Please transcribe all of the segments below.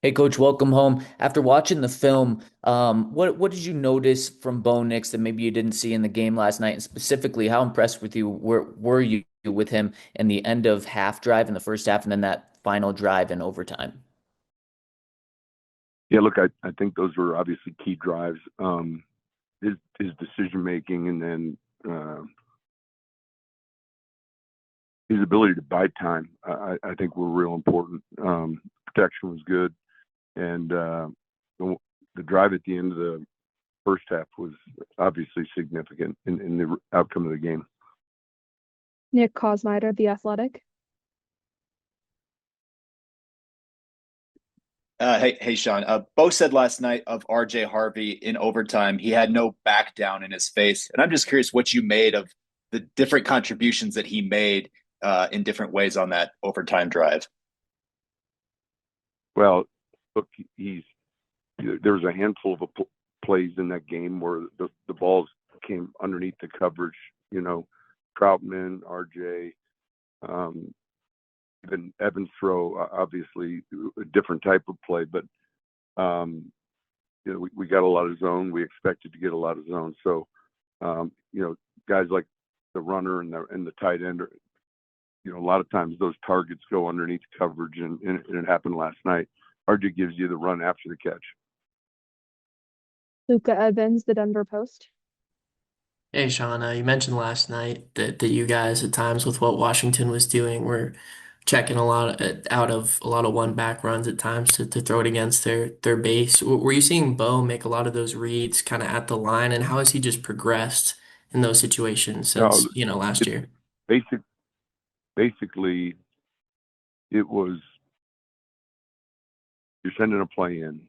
Hey, Coach, welcome home. After watching the film, what did you notice from Bo Nix that maybe you didn't see in the game last night? And specifically, how impressed with you were you with him in the end of half drive in the first half, and then that final drive in overtime? Yeah, look, I think those were obviously key drives. His decision making and then his ability to buy time, I think were real important. Protection was good, and the drive at the end of the first half was obviously significant in the outcome of the game. Nick Kosmider, The Athletic. Hey, Sean. Bo said last night of RJ Harvey in overtime, he had no back down in his face. And I'm just curious what you made of the different contributions that he made in different ways on that overtime drive. Well, look, there was a handful of plays in that game where the balls came underneath the coverage. You know, Troutman, RJ, even Evans throw, obviously a different type of play, but we got a lot of zone. We expected to get a lot of zone. So guys like the runner and the tight end are, a lot of times those targets go underneath coverage, and it happened last night. RJ gives you the run after the catch. Luca Evans, The Denver Post. Hey, Sean, you mentioned last night that you guys at times with what Washington was doing were checking a lot out of a lot of one back runs at times to throw it against their base. Were you seeing Bo make a lot of those reads kind of at the line, and how has he just progressed in those situations No, since, last year? basic, basically, it was you're sending a play in.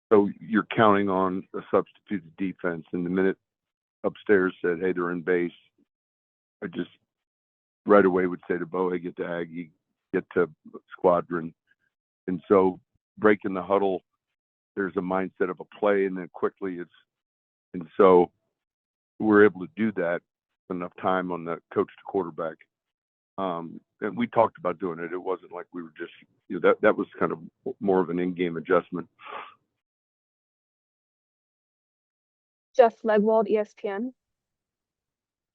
So you're counting on a substituted defense. And the minute upstairs said, hey, they're in base, I just right away would say to Bo, hey, get to Aggie, get to squadron. And so breaking the huddle, there's a mindset of a play, and then quickly and so we're able to do that enough time on the coach to quarterback. And we talked about doing it. It wasn't like we were just, that was kind of more of an in-game adjustment. Jeff Legwold, ESPN.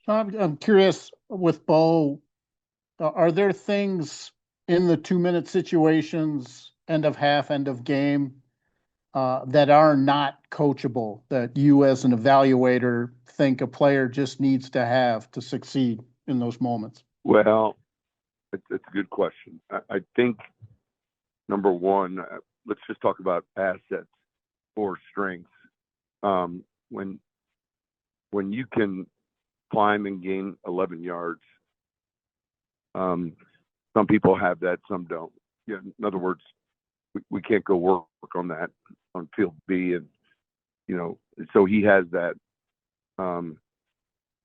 I'm curious with Bo, are there things in the 2-minute situations, end of half, end of game, that are not coachable that you as an evaluator think a player just needs to have to succeed in those moments? Well, it's a good question. I think, number one, let's just talk about assets or strengths. When you can climb and gain 11 yards, some people have that, some don't. Yeah, in other words, we can't go work on that on field B, and so he has that. And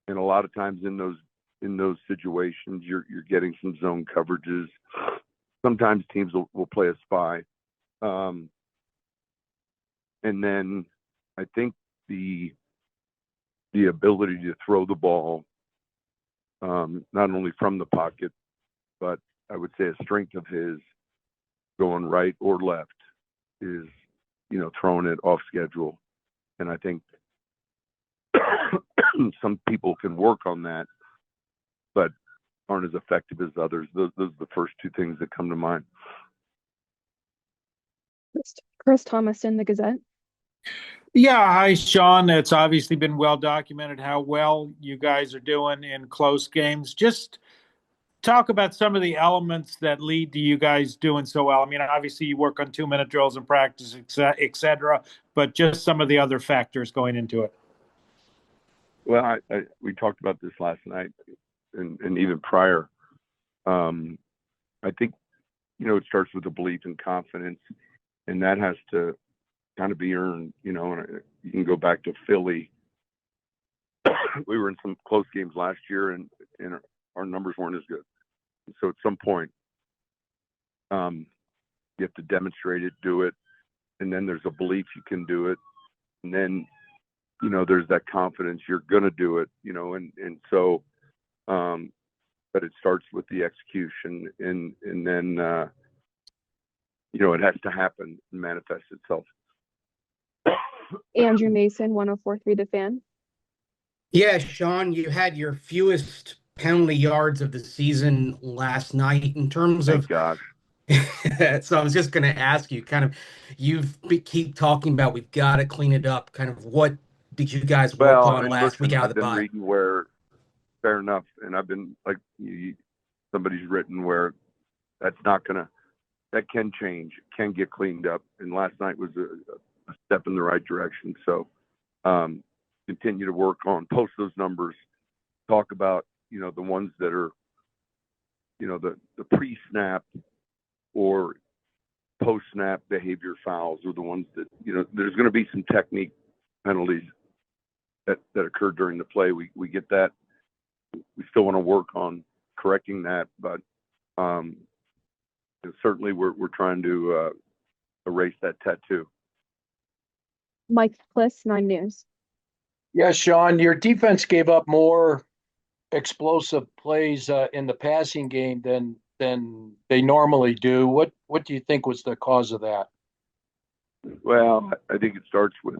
a lot of times in those situations, you're getting some zone coverages. Sometimes teams will play a spy, and then I think the ability to throw the ball, not only from the pocket, but I would say a strength of his going right or left is, throwing it off schedule. And I think some people can work on that, but aren't as effective as others. Those are the first two things that come to mind. Chris Thomas in The Gazette. Yeah, hi, Sean. It's obviously been well documented how well you guys are doing in close games. Just talk about some of the elements that lead to you guys doing so well. I mean, obviously you work on 2-minute drills in practice, et cetera, but just some of the other factors going into it. Well, we talked about this last night and even prior. I think, it starts with a belief and confidence, and that has to kind of be earned, and you can go back to Philly. We were in some close games last year, and our numbers weren't as good. So at some point, you have to demonstrate it, do it, and then there's a belief you can do it, and then there's that confidence you're gonna do it, and so but it starts with the execution, and then it has to happen and manifest itself. Andrew Mason, 104.3 The Fan. Yeah, Sean, you had your fewest penalty yards of the season last night in terms Thank of God. so I was just going to ask you kind of keep talking about we've got to clean it up. Kind of what did you guys work Well, on and last week listen, out of I've the been bye? reading where fair enough, and I've been like somebody's written where that can change, can get cleaned up, and last night was a step in the right direction. So continue to work on, post those numbers, talk about the ones that are the pre-snap or post-snap behavior fouls are the ones that there's going to be some technique penalties that occur during the play. We get that. We still want to work on correcting that, but certainly we're trying to erase that tattoo. Mike Kliss, 9 News. Yeah, Sean, your defense gave up more explosive plays in the passing game than they normally do. What do you think was the cause of that? Well, I think it starts with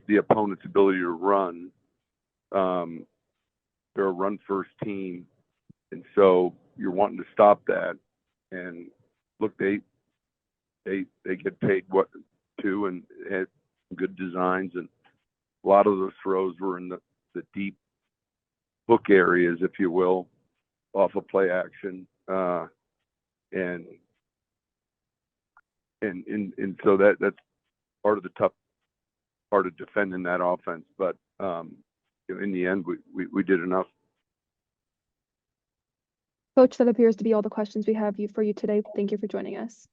the opponent's ability to run. They're a run-first team, and so you're wanting to stop that. And look, they get paid what to, and had good designs, and a lot of those throws were in the deep hook areas, if you will, off of play action, and so that's part of the tough part of defending that offense. But in the end, we did enough. Coach, that appears to be all the questions we have for you today. Thank you for joining us.